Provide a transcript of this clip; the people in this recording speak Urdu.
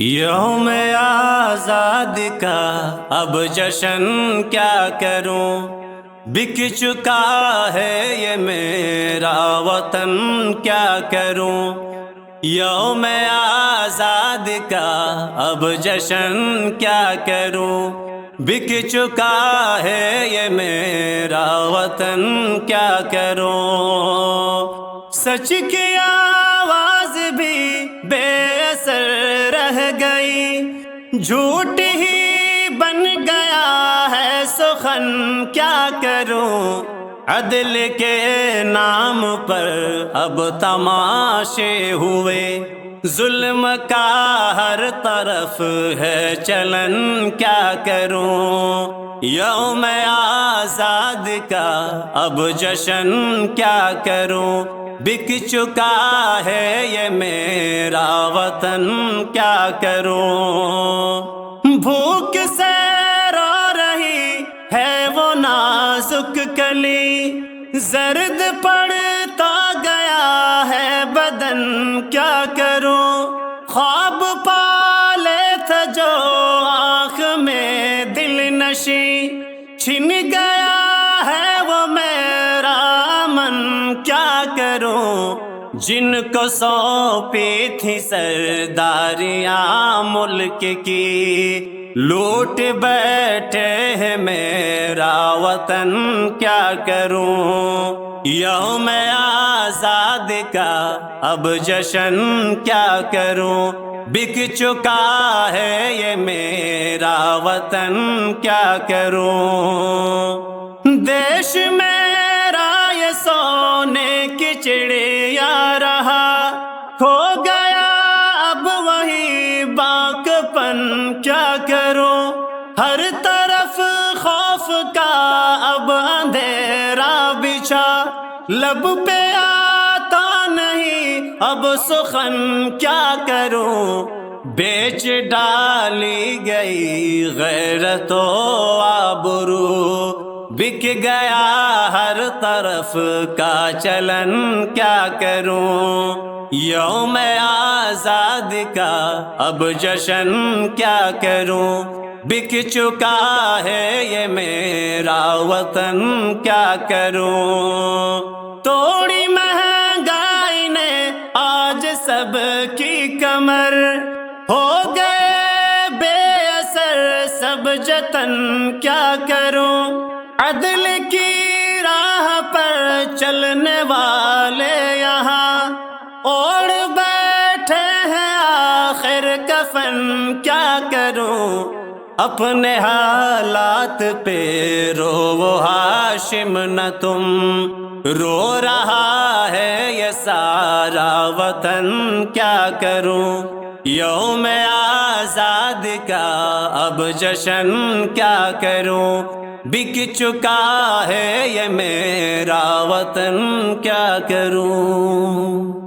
یوم آزاد کا اب جشن کیا کروں، بک چکا ہے یہ میرا وطن کیا کروں۔ یوم آزاد کا اب جشن کیا کروں، بک چکا ہے یہ میرا وطن کیا کروں۔ سچ کی آواز بھی بے اثر رہ گئی، جھوٹ ہی بن گیا ہے سخن کیا کروں۔ عدل کے نام پر اب تماشے ہوئے، ظلم کا ہر طرف ہے چلن کیا کروں۔ یوم آزاد کا اب جشن کیا کروں، بک چکا ہے یہ میرا وطن کیا کروں۔ بھوک سے رو رہی ہے وہ نازک کلی، زرد پڑتا گیا ہے بدن کیا کروں۔ خواب پالے تھا جو آنکھ میں دل نشیں، چھن گیا ہے وہ میرا امن کیا کروں۔ جن کو سونپی تھی سرداریاں ملک کی، لوٹ بیٹھے ہیں میرا وطن کیا کروں۔ یوم آزاد کا اب جشن کیا کروں، بک چکا ہے یہ میرا وطن کیا کروں۔ دیش میرا یہ سونے کی چڑیا رہا، کھو گیا اب وہی باغپن کیا کروں۔ ہر طرف خوف کا اب اندھیرا بچھا، لب پہ آتا نہیں اب سخن کیا کروں۔ بیچ ڈالی گئی غیرت و آبرو، بک گیا ہر طرف کا چلن کیا کروں۔ یوم آزاد کا اب جشن کیا کروں، بک چکا ہے یہ میرا وطن کیا کروں۔ توڑی مہنگائی نے آج سب کی کمر، ہو گئے بے اثر سب جتن کیا کروں۔ عدل کی راہ پر چلنے والے یہاں اوڑھ بیٹھے ہیں آخر کفن کیا کروں۔ اپنے حالات پہ رو وہ ہاشم نہ تم، رو رہا ہے یہ سارا وطن کیا کروں۔ یوم آزاد کا اب جشن کیا کروں، بک چکا ہے یہ میرا وطن کیا کروں۔